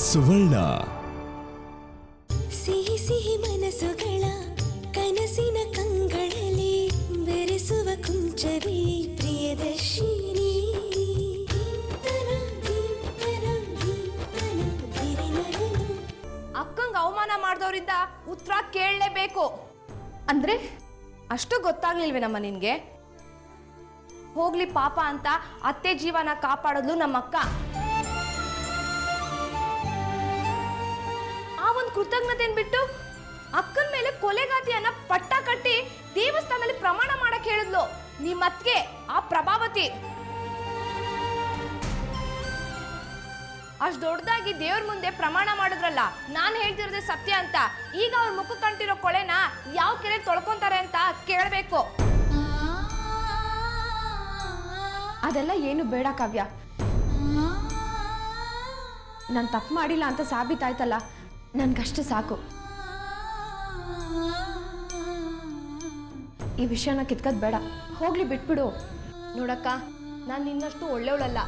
ಸುವರ್ಣ. ಸಿಹಿ ಸಿಹಿ ಮನಸ್ಸುಗಳ ಕನಸಿನ ಕಂಗಳಲ್ಲಿ ಬೆರೆಸುವ ಕುಂಚವೇ ಪ್ರಿಯದರ್ಶಿನಿ. ಅಕ್ಕಂಗ ಅವಮಾನ ಮಾಡಿದವರಿಂದ ಉತ್ತರ ಕೇಳಲೇಬೇಕು. ಅಂದ್ರೆ ಅಷ್ಟು ಗೊತ್ತಾಗ್ಲಿಲ್ವೇನಮ್ಮ ನಿನ್ಗೆ? ಹೋಗ್ಲಿ ಪಾಪ ಅಂತ ಅತ್ತೆ ಜೀವನ ಕಾಪಾಡೋದ್ಲು ನಮ್ಮಕ್ಕ. ಆ ಒಂದು ಕೃತಜ್ಞತೆ ಬಿಟ್ಟು ಅಕ್ಕನ ಮೇಲೆ ಕೊಲೆಗಾತಿಯನ್ನ ಪಟ್ಟ ಕಟ್ಟಿ ದೇವಸ್ಥಾನದಲ್ಲಿ ಪ್ರಮಾಣ ಮಾಡಕ್ ಹೇಳಿದ್ಲು ನಿಮ್ಮತ್ಗೆ ಆ ಪ್ರಭಾವತಿ. ಅಷ್ಟ್ ದೊಡ್ಡದಾಗಿ ದೇವ್ರ ಮುಂದೆ ಪ್ರಮಾಣ ಮಾಡಿದ್ರಲ್ಲ, ನಾನ್ ಹೇಳ್ತಿರೋದೇ ಸತ್ಯ ಅಂತ. ಈಗ ಅವ್ರ ಮುಖ ಕಂಟಿರೋ ಕೊಳೆನ ಯಾವ ಕೆರೆ ತೊಳ್ಕೊಂತಾರೆ ಅಂತ ಕೇಳಬೇಕು. ಅದೆಲ್ಲ ಏನು ಬೇಡ ಕಾವ್ಯ. ನಾನು ತಪ್ಪು ಮಾಡಿಲ್ಲ ಅಂತ ಸಾಬೀತಾಯ್ತಲ್ಲ, ನನ್ಗಷ್ಟು ಸಾಕು. ಈ ವಿಷಯನ ಕಿತ್ಕೋದ್ ಬೇಡ, ಹೋಗ್ಲಿ ಬಿಟ್ಬಿಡು. ನೋಡಕ್ಕ, ನಾನು ನಿನ್ನಷ್ಟು ಒಳ್ಳೆಯವಳಲ್ಲ.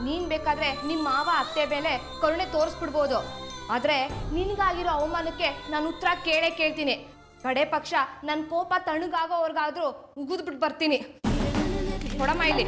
ನೀನ್ ಬೇಕಾದ್ರೆ ನಿಮ್ಮ ಮಾವ ಅತ್ತೆ ಮೇಲೆ ಕರುಣೆ ತೋರಿಸ್ಬಿಡ್ಬೋದು. ಆದ್ರೆ ನಿನ್ಗಾಗಿರೋ ಅವಮಾನಕ್ಕೆ ನಾನು ಉತ್ತರ ಕೇಳ್ತೀನಿ. ಕಡೆ ಪಕ್ಷ ನನ್ನ ಕೋಪ ತಣ್ಣಗಾಗೋವರ್ಗಾದ್ರೂ ಉಗಿದ್ಬಿಟ್ಟು ಬರ್ತೀನಿ. ಕೊಡಮ್ಮ ಇಲ್ಲಿ.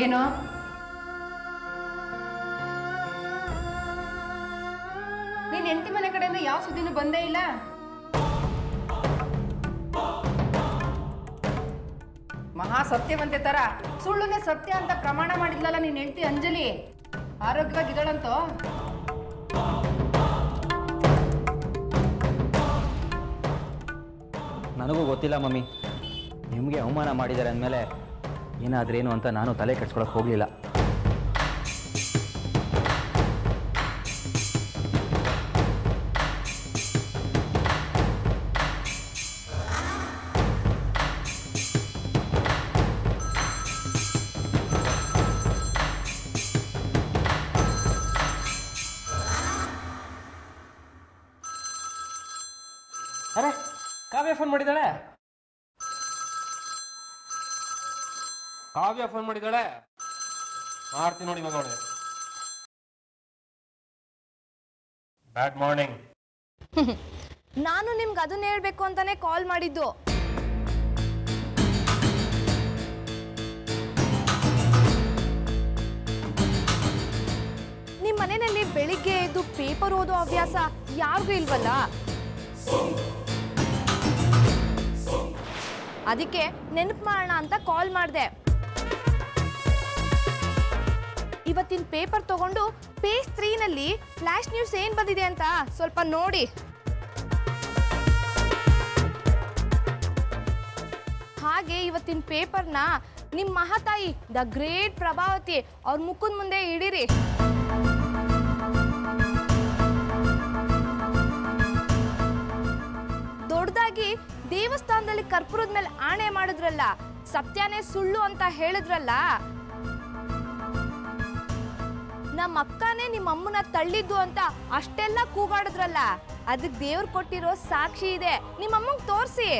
ಏನೋ ನೀನ್ ಹೆಂಡತಿ ಮನೆ ಕಡೆಯಿಂದ ಯಾವ ಸುದ್ದಿನೂ ಬಂದೇ ಇಲ್ಲ. ಮಹಾ ಸತ್ಯವಂತೆ ತರ ಸುಳ್ಳುನೇ ಸತ್ಯ ಅಂತ ಪ್ರಮಾಣ ಮಾಡಿದ್ಲಲ್ಲ ನೀನ್ ಹೆಂಡತಿ ಅಂಜಲಿ. ಆರೋಗ್ಯವಾಗಿದ್ದಾಳಂತೋ? ನನಗೂ ಗೊತ್ತಿಲ್ಲ ಮಮ್ಮಿ. ನಿಮಗೆ ಅವಮಾನ ಮಾಡಿದ್ದಾರೆ ಅಂದಮೇಲೆ ಏನಾದ್ರೇನು ಅಂತ ನಾನು ತಲೆ ಕೆಡ್ಸ್ಕೊಳಕ್ಕೆ ಹೋಗಲಿಲ್ಲ. ಅರೆ, ಕಾವ್ಯ ಫೋನ್ ಮಾಡಿದ್ದಾಳೆ. ಮಾಡ್ತೀನಿ ನೋಡಿ ಇವಾಗ. ನೋಡಿ, ಬ್ಯಾಡ್ ಮಾರ್ನಿಂಗ್. ನಾನು ನಿಮ್ಗೆ ಅದನ್ನ ಹೇಳ್ಬೇಕು ಅಂತಾನೆ ಕಾಲ್ ಮಾಡಿದ್ದು. ನಿಮ್ ಮನೆಯಲ್ಲಿ ಬೆಳಿಗ್ಗೆ ಎದ್ದು ಪೇಪರ್ ಓದೋ ಹವ್ಯಾಸ ಯಾರಿಗೂ ಇಲ್ವಲ್ಲ? ಅದಕ್ಕೆ ನೆನಪು ಮಾಡೋಣ ಅಂತ ಕಾಲ್ ಮಾಡಿದೆ. ಇವತ್ತಿನ ಪೇಪರ್ ತಗೊಂಡು ಪೇಜ್ 3ನಲ್ಲಿ ಫ್ಲಾಶ್ ನ್ಯೂಸ್ ಏನ್ ಬಂದಿದೆ ಅಂತ ಸ್ವಲ್ಪ ನೋಡಿ. ಹಾಗೆ ಇವತ್ತಿನ ಪೇಪರ್ನ ನಿಮ್ಮ ಮಹಾತಾಯಿ ದ ಗ್ರೇಟ್ ಪ್ರಭಾವತಿ ಅವ್ರ ಮುಖದ ಮುಂದೆ ಇಡಿರಿ. ದೊಡ್ಡದಾಗಿ ದೇವಸ್ಥಾನದಲ್ಲಿ ಕರ್ಪೂರದ ಮೇಲೆ ಆಣೆ ಮಾಡಿದ್ರಲ್ಲ, ಸತ್ಯನೇ ಸುಳ್ಳು ಅಂತ ಹೇಳಿದ್ರಲ್ಲ, ನಮ್ಮ ಅಕ್ಕನೇ ನಿಮ್ಮ ಅಮ್ಮನ ತಳ್ಳಿದ್ದು ಅಂತ ಅಷ್ಟೆಲ್ಲ ಕೂಗಾಡಿದ್ರಲ್ಲ, ಅದಕ್ಕೆ ದೇವ್ರು ಕೊಟ್ಟಿರೋ ಸಾಕ್ಷಿ ಇದೆ. ನಿಮ್ಮ ಅಮ್ಮಂಗೆ ತೋರಿಸಿ.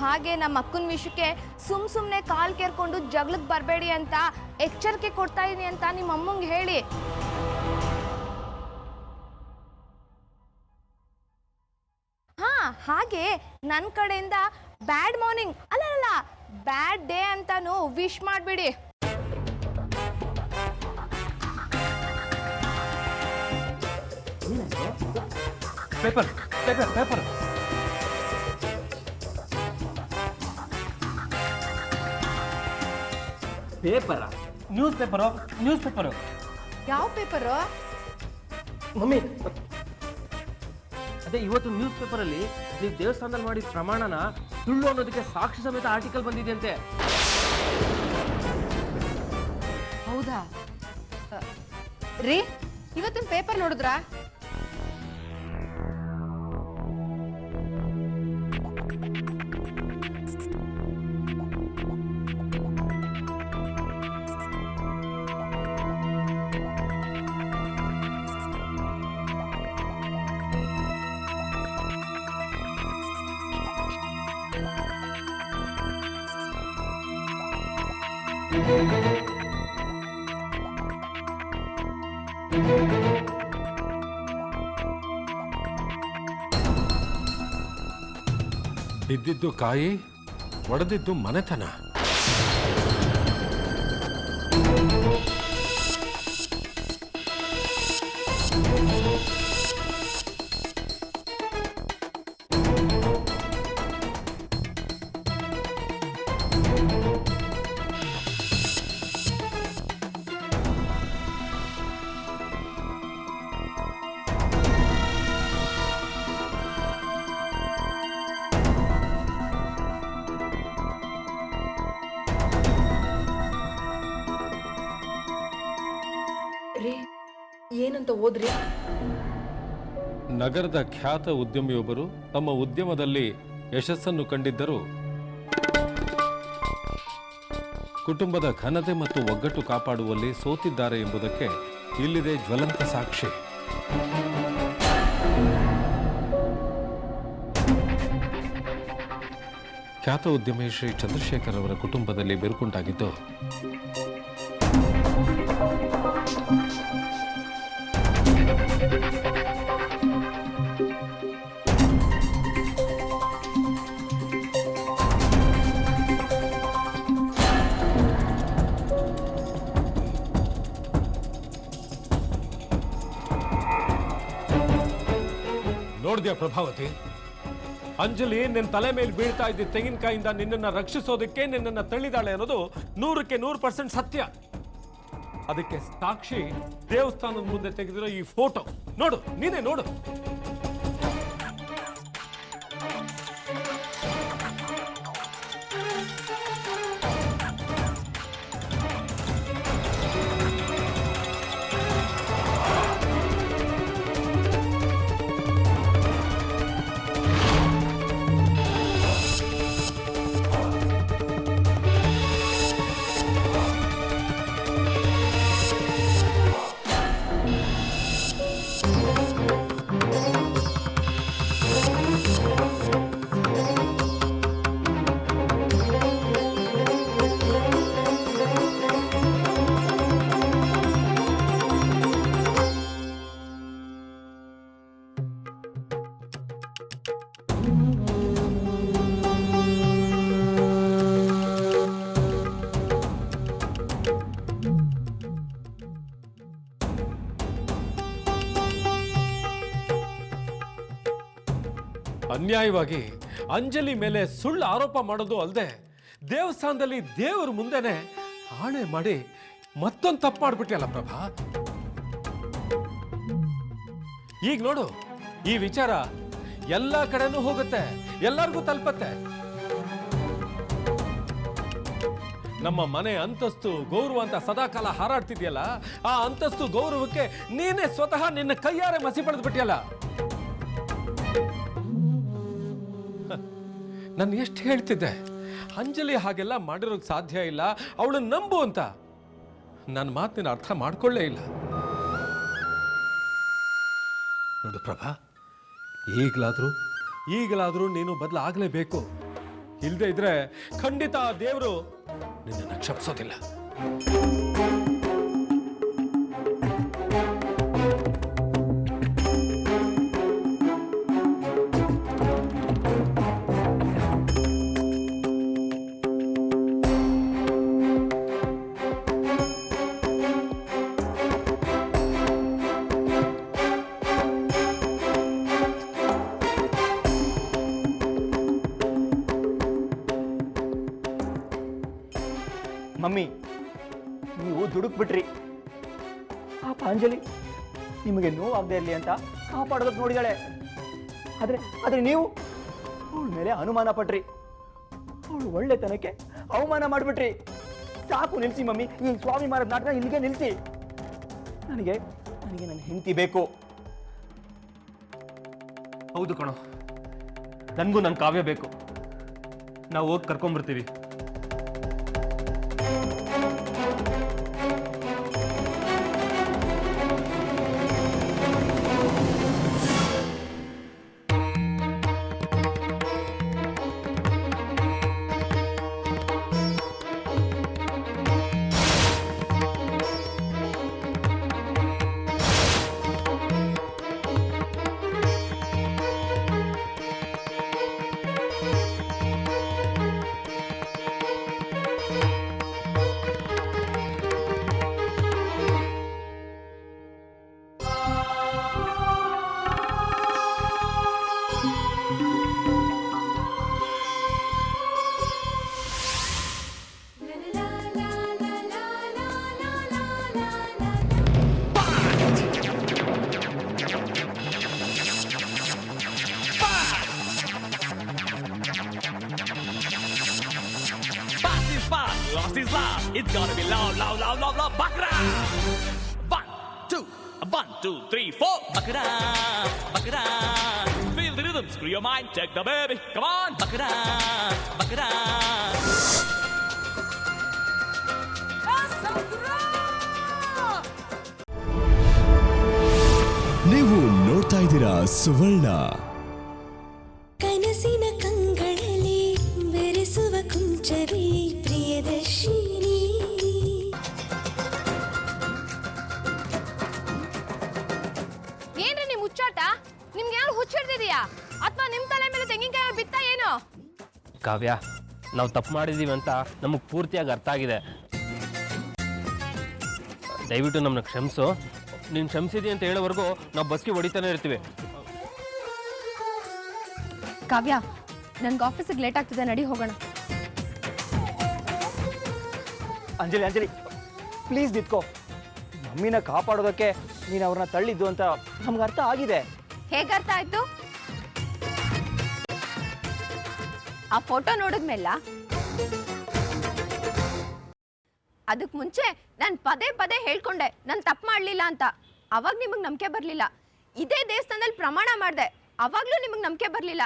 ಹಾಗೆ ನಮ್ಮ ಅಕ್ಕನ ವಿಷಯಕ್ಕೆ ಸುಮ್ನೆ ಕಾಲ್ ಕೇರ್ಕೊಂಡು ಜಗಳಕ್ಕೆ ಬರಬೇಡಿ ಅಂತ ಎಚ್ಚರಿಕೆ ಕೊಡ್ತಾ ಇದೀನಿ ಅಂತ ನಿಮ್ಮ ಅಮ್ಮಂಗೆ ಹೇಳಿ. ಹಾ, ಹಾಗೆ ನನ್ನ ಕಡೆಯಿಂದ ಬ್ಯಾಡ್ ಮಾರ್ನಿಂಗ್ ಅಲ್ಲ ಬ್ಯಾಡ್ ಡೇ ಅಂತಾನು ವಿಶ್ ಮಾಡ್ಬಿಡಿ. Paper paper paper paper? News paper. ಯಾವ ಪೇಪರು? ಮಮ್ಮಿ ಅದೇ ಇವತ್ತು ನ್ಯೂಸ್ ಪೇಪರಲ್ಲಿ ನೀವು ದೇವಸ್ಥಾನದಲ್ಲಿ ಮಾಡಿದ ಪ್ರಮಾಣನ ಸುಳ್ಳು ಅನ್ನೋದಕ್ಕೆ ಸಾಕ್ಷಿ ಸಮೇತ ಆರ್ಟಿಕಲ್ ಬಂದಿದೆಯಂತೆ. ಹೌದಾ ರೀ, ಇವತ್ತಿನ ಪೇಪರ್ ನೋಡಿದ್ರಾ? ಬಿದ್ದಿದ್ದು ಕಾಯಿ, ಒಡೆದಿದ್ದು ಮನೆತನ. ಏನಂತ ಓದ್ರಿ? ನಗರದ ಖ್ಯಾತ ಉದ್ಯಮಿಯೊಬ್ಬರು ತಮ್ಮ ಉದ್ಯಮದಲ್ಲಿ ಯಶಸ್ಸನ್ನು ಕಂಡಿದ್ದರೂ ಕುಟುಂಬದ ಘನತೆ ಮತ್ತು ಒಗ್ಗಟ್ಟು ಕಾಪಾಡುವಲ್ಲಿ ಸೋತಿದ್ದಾರೆ ಎಂಬುದಕ್ಕೆ ಇಲ್ಲಿದೆ ಜ್ವಲಂತ ಸಾಕ್ಷಿ. ಖ್ಯಾತ ಉದ್ಯಮಿ ಶ್ರೀ ಚಂದ್ರಶೇಖರ್ ಅವರ ಕುಟುಂಬದಲ್ಲಿ ಬಿರುಕುಂಟಾಗಿದ್ದು ನೋಡಿದ್ಯಾ ಪ್ರಭಾವತಿ, ಅಂಜಲಿ ನಿನ್ನ ತಲೆ ಮೇಲೆ ಬೀಳ್ತಾ ಇದ್ದ ತೆಂಗಿನಕಾಯಿಂದ ನಿನ್ನನ್ನು ರಕ್ಷಿಸೋದಕ್ಕೆ ನಿನ್ನನ್ನು ತಳ್ಳಿದಾಳೆ ಅನ್ನೋದು 100% ಸತ್ಯ. ಅದಕ್ಕೆ ಸಾಕ್ಷಿ ದೇವಸ್ಥಾನದ ಮುಂದೆ ತೆಗೆದಿರೋ ಈ ಫೋಟೋ ನೋಡು, ನೀನೇ ನೋಡು. ಅನ್ಯಾಯವಾಗಿ ಅಂಜಲಿ ಮೇಲೆ ಸುಳ್ಳು ಆರೋಪ ಮಾಡೋದು ಅಲ್ಲದೆ ದೇವಸ್ಥಾನದಲ್ಲಿ ದೇವರ ಮುಂದೆನೆ ಆಣೆ ಮಾಡಿ ಮತ್ತೊಂದು ತಪ್ಪು ಮಾಡ್ಬಿಟ್ಟಿಯಲ್ಲ ಪ್ರಭಾ. ಈಗ ನೋಡು, ಈ ವಿಚಾರ ಎಲ್ಲ ಕಡೆನೂ ಹೋಗುತ್ತೆ, ಎಲ್ಲರಿಗೂ ತಲುಪತ್ತೆ. ನಮ್ಮ ಮನೆ ಅಂತಸ್ತು ಗೌರವ ಅಂತ ಸದಾಕಾಲ ಹಾರಾಡ್ತಿದ್ಯಲ್ಲ, ಆ ಅಂತಸ್ತು ಗೌರವಕ್ಕೆ ನೀನೇ ಸ್ವತಃ ನಿನ್ನ ಕೈಯಾರೆ ಮಸಿ ಪಡೆದು ಬಿಟ್ಟಿಯಲ್ಲ. ನಾನು ಎಷ್ಟು ಹೇಳ್ತಿದ್ದೆ, ಅಂಜಲಿ ಹಾಗೆಲ್ಲ ಮಾಡಿರೋಕ್ಕೆ ಸಾಧ್ಯ ಇಲ್ಲ, ಅವಳನ್ನ ನಂಬು ಅಂತ. ನನ್ನ ಮಾತಿನ ಅರ್ಥ ಮಾಡ್ಕೊಳ್ಳೇ ಇಲ್ಲ. ನೋಡು ಪ್ರಭಾ, ಈಗಲಾದ್ರೂ ನೀನು ಬದಲಾಗಲೇಬೇಕು. ಇಲ್ಲದೆ ಇದ್ರೆ ಖಂಡಿತ ದೇವರು ನಿನ್ನನ್ನು ಕ್ಷಮಿಸೋದಿಲ್ಲ. ಮಮ್ಮಿ, ನೀವು ದುಡುಕ್ಬಿಟ್ರಿ. ಪಾಪ ಅಂಜಲಿ ನಿಮಗೆ ನೋವಾಗದೇ ಇರಲಿ ಅಂತ ಕಾಪಾಡೋದಕ್ಕೆ ನೋಡಿದಾಳೆ. ಆದರೆ ನೀವು ಅವಳ ಮೇಲೆ ಅನುಮಾನ ಪಟ್ರಿ, ಅವಳು ಒಳ್ಳೆತನಕ್ಕೆ ಅವಮಾನ ಮಾಡಿಬಿಟ್ರಿ. ಸಾಕು, ನಿಲ್ಲಿಸಿ ಮಮ್ಮಿ, ಈ ಸ್ವಾಮಿ ಮಾರದ ನಾಟಕ ಇಲ್ಲಿಗೆ ನಿಲ್ಲಿಸಿ. ನನಗೆ ನನ್ನ ಹೆಂಡತಿ ಬೇಕು. ಹೌದು ಕಣೋ, ನನಗೂ ನನ್ನ ಕಾವ್ಯ ಬೇಕು. ನಾವು ಹೋಗಿ ಕರ್ಕೊಂಡ್ಬರ್ತೀವಿ. Lost his love. It's gonna be loud, loud, loud, loud, loud. Bakra! 1, 2, 3, 4. Bakra, Bakra. Feel the rhythm, screw your mind, check the baby. Come on, Bakra, Bakra. ನೀವು ನೋಡ್ತಾ ಇದ್ದೀರಾ ಸುವರ್ಣ. ಕನಸಿನ ಕಂಗಳಲ್ಲಿ ಬೆರೆಸುವ ಕುಂಚವೇ ಪ್ರಿಯದರ್ಶಿನಿ. ಏನ್ರಿ ನಿಮ್ ಹುಚ್ಚಾಟ? ನಿಮ್ಗೆ ಯಾರು ಹುಚ್ಚಿಡ್ದಿದ್ಯಾ ಅಥವಾ ನಿಮ್ ತಲೆ ಮೇಲೆ ತೆಂಗಿನಕಾಯಿ ಬಿತ್ತ ಏನು? ಕಾವ್ಯ, ನಾವು ತಪ್ಪು ಮಾಡಿದೀವಿ ಅಂತ ನಮಗೆ ಪೂರ್ತಿಯಾಗಿ ಅರ್ಥ ಆಗಿದೆ. ದಯವಿಟ್ಟು ನಮ್ಮನ್ನ ಕ್ಷಮಿಸು. ನೀನು ಕ್ಷಮಿಸಿದಿ ಅಂತ ಹೇಳೋವರೆಗೂ ನಾವು ಬಸ್ಗೆ ಹೊಡಿತಾನೆ ಇರ್ತೀವಿ. ಕಾವ್ಯ, ನನ್ಗೆ ಆಫೀಸಿಗೆ ಲೇಟ್ ಆಗ್ತಿದೆ, ನಡಿ ಹೋಗೋಣ. ಅಂಜಲಿ ಪ್ಲೀಸ್ ನಿತ್ಕೋ. ಮಮ್ಮಿನ ಕಾಪಾಡೋದಕ್ಕೆ ನೀನು ಅವ್ರನ್ನ ತಳ್ಳಿದ್ದು ಅಂತ ನಮ್ಗೆ ಅರ್ಥ ಆಗಿದೆ. ಹೇಗೆ ಅರ್ಥ ಆಯ್ತು? ಆ ಫೋಟೋ ನೋಡಿದ್ಮೇಲ ಅದಕ್ಕೆ ಮುಂಚೆ ನಾನು ಪದೇ ಪದೇ ಹೇಳ್ಕೊಂಡೆ ನಾನು ತಪ್ಪು ಮಾಡಲಿಲ್ಲ ಅಂತ. ಅವಾಗ ನಿಮಗೆ ನಂಬಿಕೆ ಬರಲಿಲ್ಲ. ಇದೇ ದೇವಸ್ಥಾನದಲ್ಲಿ ಪ್ರಮಾಣ ಮಾಡಿದೆ, ಅವಾಗಲೂ ನಿಮಗೆ ನಂಬಿಕೆ ಬರಲಿಲ್ಲ.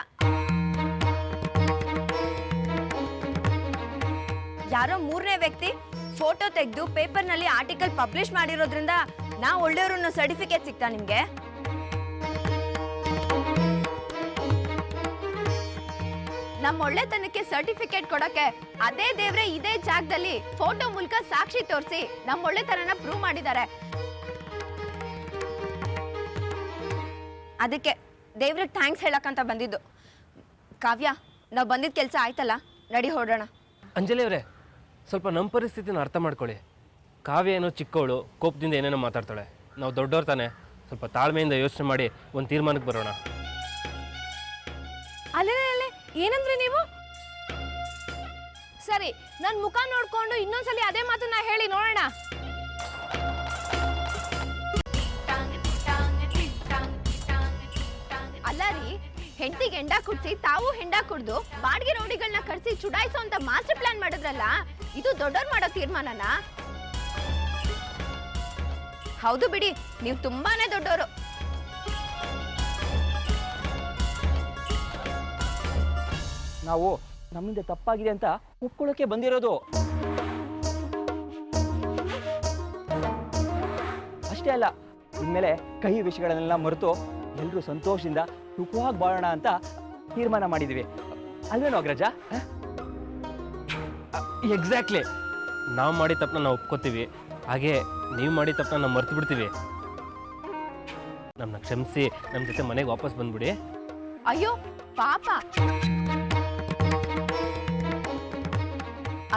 ಯಾರೋ ಮೂರನೇ ವ್ಯಕ್ತಿ ಫೋಟೋ ತೆಗೆದು ಪೇಪರ್ನಲ್ಲಿ ಆರ್ಟಿಕಲ್ ಪಬ್ಲಿಷ್ ಮಾಡಿರೋದ್ರಿಂದ ನಾವು ಒಳ್ಳೆಯವರು ಅನ್ನೋ ಸರ್ಟಿಫಿಕೇಟ್ ಸಿಗ್ತಾ ನಿಮಗೆ? ನಮ್ಮ ಒಳ್ಳೆತನಕ್ಕೆ ಸರ್ಟಿಫಿಕೇಟ್ ಕೊಡೋಕೆ ಅದೇ ದೇವ್ರೆ ಇದೇ ಜಾಗದಲ್ಲಿ ಫೋಟೋ ಮೂಲಕ ಸಾಕ್ಷಿ ತೋರಿಸಿ ನಮ್ಮ ಒಳ್ಳೆತನನ ಪ್ರೂವ್ ಮಾಡಿದ್ದಾರೆ. ಅದಕ್ಕೆ ದೇವ್ರಿಗೆ ಥ್ಯಾಂಕ್ಸ್ ಹೇಳಕ್ಕಂತ ಬಂದಿದ್ದು. ಕಾವ್ಯ, ನಾವು ಬಂದಿದ್ದ ಕೆಲಸ ಆಯ್ತಲ್ಲ, ನಡಿ ಹೊರಡೋಣ. ಅಂಜಲಿ ಅವರೇ, ಸ್ವಲ್ಪ ನಮ್ಮ ಪರಿಸ್ಥಿತಿನ ಅರ್ಥ ಮಾಡ್ಕೊಳ್ಳಿ. ಕಾವ್ಯ ಏನೋ ಚಿಕ್ಕವಳು, ಕೋಪದಿಂದ ಏನೇನೋ ಮಾತಾಡ್ತಾಳೆ. ನಾವು ದೊಡ್ಡವ್ರು ತಾನೆ, ಸ್ವಲ್ಪ ತಾಳ್ಮೆಯಿಂದ ಯೋಚನೆ ಮಾಡಿ ಒಂದು ತೀರ್ಮಾನಕ್ಕೆ ಬರೋಣ. ಅಲ್ಲೇ ಏನಂದ್ರಿ ನೀವು? ಸರಿ, ನನ್ನ ಮುಖ ನೋಡ್ಕೊಂಡು ಇನ್ನೊಂದ್ಸಲಿ ಅದೇ ಮಾತನ್ನ ಹೇಳಿ ನೋಡೋಣ. ಅಲ್ಲ ರೀ, ಹೆಂಡತಿಗೆ ಹೆಂಡ ಕುಡ್ಸಿ ತಾವು ಹೆಂಡ ಕುಡ್ದು ಬಾಡಿಗೆ ರೌಡಿಗಳನ್ನ ಕರ್ಸಿ ಚುಡಾಯಿಸೋ ಅಂತ ಮಾಸ್ಟರ್ ಪ್ಲಾನ್ ಮಾಡಿದ್ರಲ್ಲ, ಇದು ದೊಡ್ಡವ್ರು ಮಾಡೋ ತೀರ್ಮಾನನ? ಹೌದು ಬಿಡಿ, ನೀವು ತುಂಬಾನೇ ದೊಡ್ಡವರು. ನಾವು ನಮ್ಮಿಂದ ತಪ್ಪಾಗಿದೆ ಅಂತ ಒಪ್ಕೊಳ್ಳೋಕೆ ಬಂದಿರೋದು. ಅಷ್ಟೇ ಅಲ್ಲ, ಇನ್ಮೇಲೆ ಕಹಿ ವಿಷಯಗಳನ್ನೆಲ್ಲ ಮರೆತು ಎಲ್ಲರೂ ಸಂತೋಷದಿಂದ ಸುಖವಾಗಿ ಬಾಳೋಣ ಅಂತ ತೀರ್ಮಾನ ಮಾಡಿದ್ವಿ. ಅಲ್ವೇನೋ ಅಗ್ರಜ? ಎಕ್ಸಾಕ್ಟ್ಲಿ. ನಾವು ಮಾಡಿ ತಪ್ಪನ್ನ ನಾವು ಒಪ್ಕೋತೀವಿ, ಹಾಗೆ ನೀವು ಮಾಡಿ ತಪ್ಪನ್ನ ನಾವು ಮರ್ತು ಬಿಡ್ತೀವಿ. ನಮ್ಮನ್ನ ಕ್ಷಮಿಸಿ ನಮ್ಮ ಜೊತೆ ಮನೆಗೆ ವಾಪಸ್ ಬಂದ್ಬಿಡಿ. ಅಯ್ಯೋ ಪಾಪ,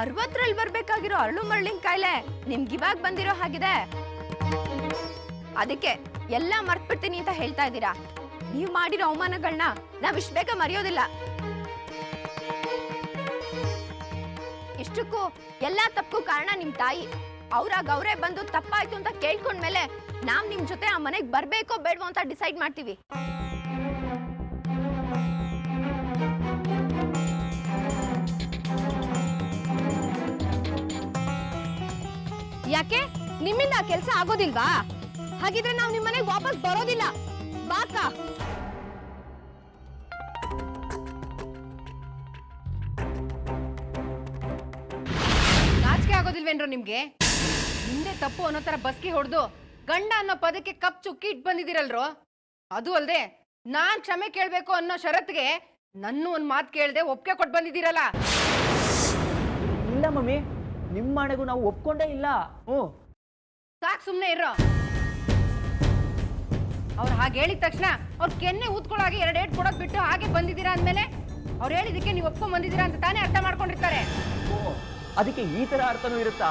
60ರಲ್ಲಿ ಬರ್ಬೇಕಾಗಿರೋ ಅರಳು ಮರಳಿನ ಕಾಯಿಲೆ ನಿಮ್ಗೆ ಇವಾಗ ಬಂದಿರೋ ಹಾಗಿದೆ. ಅದಕ್ಕೆ ಎಲ್ಲ ಮರ್ತ್ಬಿಡ್ತೀನಿ ಅಂತ ಹೇಳ್ತಾ ಇದ್ದೀರಾ. ನೀವು ಮಾಡಿರೋ ಅವಮಾನಗಳನ್ನ ನಾವ್ ಇಷ್ಟು ಬೇಗ ಮರೆಯೋದಿಲ್ಲ. ಇಷ್ಟಕ್ಕೂ ಎಲ್ಲಾ ತಪ್ಪು ಕಾರಣ ನಿಮ್ ತಾಯಿ. ಅವರೇ ಬಂದು ತಪ್ಪಾಯ್ತು ಅಂತ ಕೇಳ್ಕೊಂಡ್ಮೇಲೆ ನಾವ್ ನಿಮ್ ಜೊತೆ ಆ ಮನೆಗೆ ಬರ್ಬೇಕೋ ಬೇಡವೋ ಅಂತ ಡಿಸೈಡ್ ಮಾಡ್ತೀವಿ. ಯಾಕೆ ನಿಮ್ಮಿಂದ ಕೆಲಸ ಆಗೋದಿಲ್ವಾ? ಹಾಗಿದ್ರೆ ನಾವು ನಿಮ್ ಮನೆಗೆ ವಾಪಸ್ ಬರೋದಿಲ್ಲ. ಬಾಕ ನಾಚಿಕೆ ಆಗೋದಿಲ್ವೇನ್ರೋ ನಿಮ್ಗೆ? ಹಿಂದೆ ತಪ್ಪು ಅನ್ನೋ ತರ ಬಸ್ಕಿ ಹೊಡೆದು ಗಂಡ ಅನ್ನೋ ಪದಕ್ಕೆ ಕಪ್ ಚುಕ್ಕಿ ಇಟ್ ಬಂದಿದ್ದೀರಲ್ರೋ. ಅದು ಅಲ್ದೆ ನಾನ್ ಕ್ಷಮೆ ಕೇಳ್ಬೇಕು ಅನ್ನೋ ಷರತ್ಗೆ ನನ್ನ ಒಂದ್ ಮಾತು ಕೇಳ್ದೆ ಒಪ್ಪಿಗೆ ಕೊಟ್ಟು ಬಂದಿದ್ದೀರಲ್ಲ. ಇಲ್ಲ ಮಮ್ಮಿ, ನಿಮ್ಮ ಮನೆಗೂ ನಾವು ಒಪ್ಕೊಂಡೇ ಇಲ್ಲ. ಸಾಕ್ ಸುಮ್ನೆ ಇರೋ. ಅವ್ರು ಹಾಗೆ ಹೇಳಿದ ತಕ್ಷಣ ಅವ್ರ ಕೆನ್ನೆ ಊದ್ಕೊಳ್ಳಾಗೆ 2 ಏಟ್ ಕೊಡೋದ್ ಬಿಟ್ಟು ಹಾಗೆ ಬಂದಿದ್ದೀರಾ ಅಂದ್ಮೇಲೆ ಅವ್ರು ಹೇಳಿದಕ್ಕೆ ನೀವು ಒಪ್ಕೊಂಡ್ ಬಂದಿದ್ದೀರಾ ಅಂತ ತಾನೇ ಅರ್ಥ ಮಾಡ್ಕೊಂಡಿರ್ತಾರೆ. ಅದಕ್ಕೆ ಈ ತರ ಅರ್ಥನೂ ಇರುತ್ತಾ?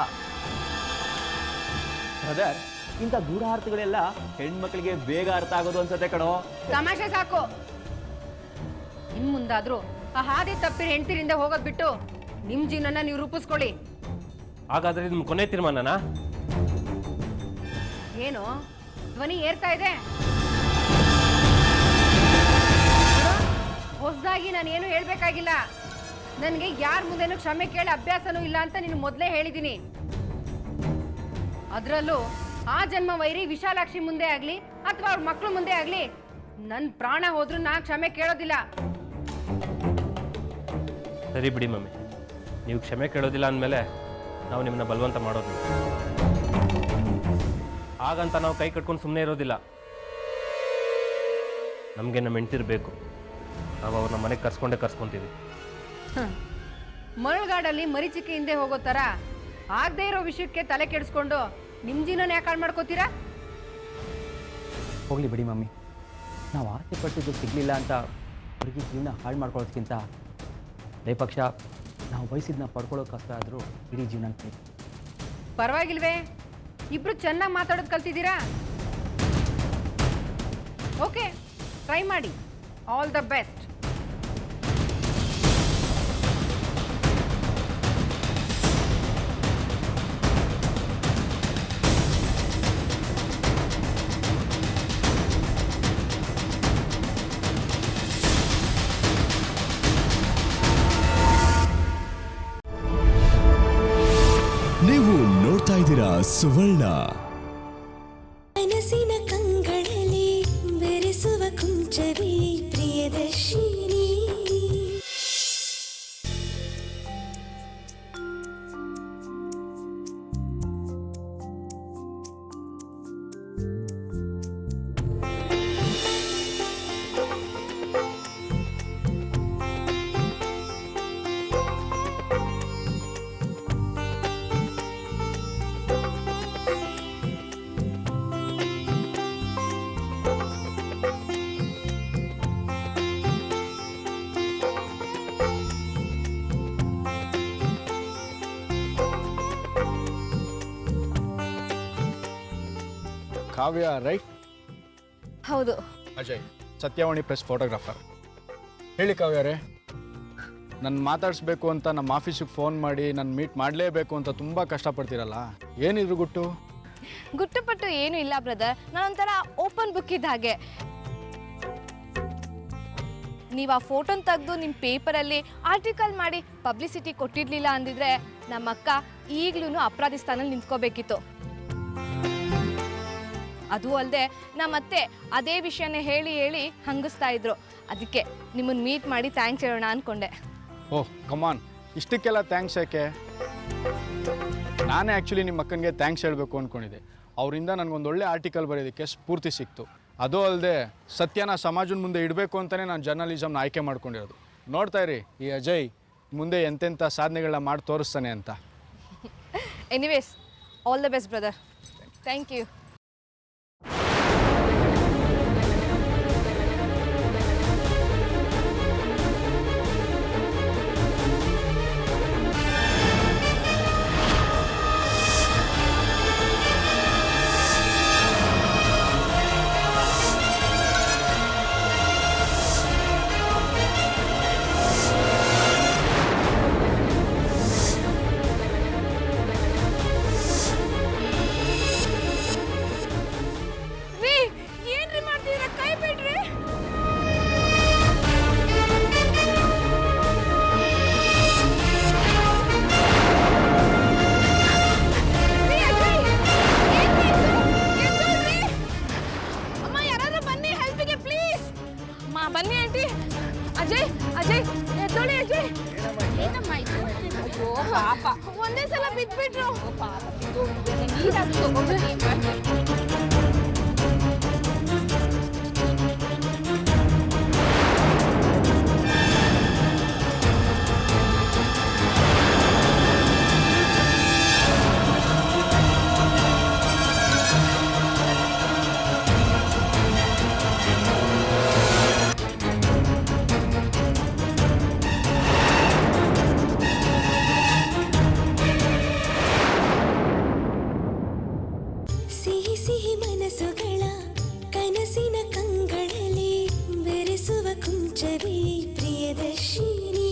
ಬ್ರದರ್, ಇಂಥ ಗೂಢಾರ್ಥಗಳೆಲ್ಲ ಹೆಣ್ಮಕ್ಳಿಗೆ ಬೇಗ ಅರ್ಥ ಆಗೋದು ಅನ್ಸತ್ತೆ ಕಣೋ. ತಮಾಷೆ ಸಾಕು. ಇನ್ ಮುಂದಾದ್ರೂ ಆ ಹಾದಿ ತಪ್ಪಿರ ಹೆಂಡ್ತಿರಿಂದ ಹೋಗೋದ್ ಬಿಟ್ಟು ನಿಮ್ ಜೀವನನ ನೀವು ರೂಪಿಸ್ಕೊಳ್ಳಿ. ಹಾಗಾದ್ರೆ ನಿಮ್ ಕೊನೆ ತೀರ್ಮಾನನಾ? ಏನು ಧ್ವನಿ ಏರ್ತಾ ಇದೆ? ಹೊಸದಾಗಿ ನಾನು ಏನು ಹೇಳ್ಬೇಕಾಗಿಲ್ಲ. ನನಗೆ ಯಾರ ಮುಂದೆನೂ ಕ್ಷಮೆ ಕೇಳಿ ಅಭ್ಯಾಸನೂ ಇಲ್ಲ ಅಂತ ನೀನು ಮೊದಲೇ ಹೇಳಿದ್ದೀನಿ. ಅದರಲ್ಲೂ ಆ ಜನ್ಮ ವೈರಿ ವಿಶಾಲಾಕ್ಷಿ ಮುಂದೆ ಆಗ್ಲಿ ಅಥವಾ ಅವ್ರ ಮಕ್ಕಳು ಮುಂದೆ ಆಗ್ಲಿ ನನ್ನ ಪ್ರಾಣ ಹೋದ್ರೂ ನಾನು ಕ್ಷಮೆ ಕೇಳೋದಿಲ್ಲ. ಸರಿ ಬಿಡಿ ಮಮ್ಮಿ, ನೀವು ಕ್ಷಮೆ ಕೇಳೋದಿಲ್ಲ ಅಂದಮೇಲೆ ನಾವು ನಿಮ್ಮನ್ನ ಬಲವಂತ ಮಾಡೋದಿಲ್ಲ. ಹಾಗಂತ ನಾವು ಕೈ ಕಟ್ಕೊಂಡು ಸುಮ್ಮನೆ ಇರೋದಿಲ್ಲ. ನಮಗೆ ನಮ್ಮ ಹೆಂಡ್ತಿರ್ಬೇಕು. ನಾವು ಅವ್ರನ್ನ ಮನೆಗೆ ಕರ್ಸ್ಕೊಂತೀವಿ. ಮರಳುಗಾಡಲ್ಲಿ ಮರಿಚಿಕೆ ಹಿಂದೆ ಹೋಗೋ ಥರ ಆಗದೆ ಇರೋ ವಿಷಯಕ್ಕೆ ತಲೆ ಕೆಡಿಸ್ಕೊಂಡು ನಿಮ್ಮ ಜೀವನ ಯಾಕೆ ಹಾಳು ಮಾಡ್ಕೋತೀರಾ? ಹೋಗ್ಲಿ ಬಿಡಿ ಮಮ್ಮಿ, ನಾವು ಆಸೆ ಪಟ್ಟಿದ್ದು ಸಿಗಲಿಲ್ಲ ಅಂತ ಹುಡುಗಿ ಜೀವನ ಹಾಳು ಮಾಡ್ಕೊಳ್ಳೋದಕ್ಕಿಂತ ಅದೇ ಪಕ್ಷ ನಾವು ಬಯಸಿದ್ನ ಪಡ್ಕೊಳ್ಳೋಕೆ ಕಷ್ಟ ಆದರೂ ಇಡೀ ಜೀವನ ಪರವಾಗಿಲ್ವೇ? ಇಬ್ರು ಚೆನ್ನಾಗಿ ಮಾತಾಡೋದು ಕಲ್ತಿದ್ದೀರಾ? ಓಕೆ, ಟ್ರೈ ಮಾಡಿ. All the best. ನೀವು ನೋಡ್ತಾ ಇದ್ದೀರಾ ಸುವರ್ಣ. ಮನಸ್ಸಿನ ಕಂಗಳಲ್ಲಿ ಬೆರೆಸುವ ಕುಂಚವೇ ಪ್ರಿಯದರ್ಶಿನಿ. ಕಾವ್ಯ ರೈಟ್? ಹೌದು. Ajay, Satyavani press photographer. ಹೇಳಿ ಕಾವ್ಯರೇ, ನನ್ನ ಮಾತಾಡಿಸ್ಬೇಕು ಅಂತ ನಮ್ಮ ಆಫೀಸಿಗೆ ಫೋನ್ ಮಾಡಿ ನನ್ನ ಮೀಟ್ ಮಾಡಲೇಬೇಕು ಅಂತ ತುಂಬ ಕಷ್ಟಪಡ್ತೀರಲ್ಲ, ಏನಿದ್ರು ಗುಟ್ಟುಪಟ್ಟು ಏನು ಇಲ್ಲ ಬ್ರದರ್, ನಾನೊಂಥರ ಓಪನ್ ಬುಕ್ ಇದ್ದ ಹಾಗೆ. ನೀವು ಆ ಫೋಟೋನ ತೆಗೆದು ನಿಮ್ಮ ಪೇಪರಲ್ಲಿ ಆರ್ಟಿಕಲ್ ಮಾಡಿ ಪಬ್ಲಿಸಿಟಿ ಕೊಟ್ಟಿರಲಿಲ್ಲ ಅಂದಿದ್ರೆ ನಮ್ಮಕ್ಕ ಈಗಲೂ ಅಪರಾಧಿ ಸ್ಥಾನದಲ್ಲಿ ನಿಂತ್ಕೋಬೇಕಿತ್ತು. ಅದು ಅಲ್ಲದೆ ನಮ್ಮತ್ತೆ ಅದೇ ವಿಷಯನೇ ಹೇಳಿ ಹೇಳಿ ಹಂಗಿಸ್ತಾ ಇದ್ರು. ಅದಕ್ಕೆ ನಿಮ್ಮನ್ನು ಮೀಟ್ ಮಾಡಿ ಥ್ಯಾಂಕ್ಸ್ ಹೇಳೋಣ ಅಂದ್ಕೊಂಡೆ. ಓಹ್ ಕಮಾನ್, ಇಷ್ಟಕ್ಕೆಲ್ಲ ಥ್ಯಾಂಕ್ಸ್ ಯಾಕೆ? ನಾನೇ ಆ್ಯಕ್ಚುಲಿ ನಿಮ್ಮ ಅಕ್ಕನಿಗೆ ಥ್ಯಾಂಕ್ಸ್ ಹೇಳಬೇಕು ಅಂದ್ಕೊಂಡಿದ್ದೆ. ಅವರಿಂದ ನನಗೊಂದೊಳ್ಳೆ ಆರ್ಟಿಕಲ್ ಬರೆಯೋದಕ್ಕೆ ಸ್ಫೂರ್ತಿ ಸಿಕ್ತು. ಅದೂ ಅಲ್ಲದೆ ಸತ್ಯನ ಸಮಾಜದ ಮುಂದೆ ಇಡಬೇಕು ಅಂತಲೇ ನಾನು ಜರ್ನಲಿಸಮ್ನ ಆಯ್ಕೆ ಮಾಡ್ಕೊಂಡಿರೋದು. ನೋಡ್ತಾ ಇರಿ ಈ ಅಜಯ್ ಮುಂದೆ ಎಂತೆಂಥ ಸಾಧನೆಗಳನ್ನ ಮಾಡಿ ತೋರಿಸ್ತಾನೆ ಅಂತ. Anyways, all the best brother. Thank you. ಅದು ತಗೊಂಡ್ಬನ್ನಿ ಸಿಹಿ ಸಿಹಿ ಮನಸ್ಸುಗಳ ಕನಸಿನ ಕಂಗಳಲ್ಲಿ ಬೆರೆಸುವ ಕುಂಚವೇ ಪ್ರಿಯದರ್ಶಿನಿ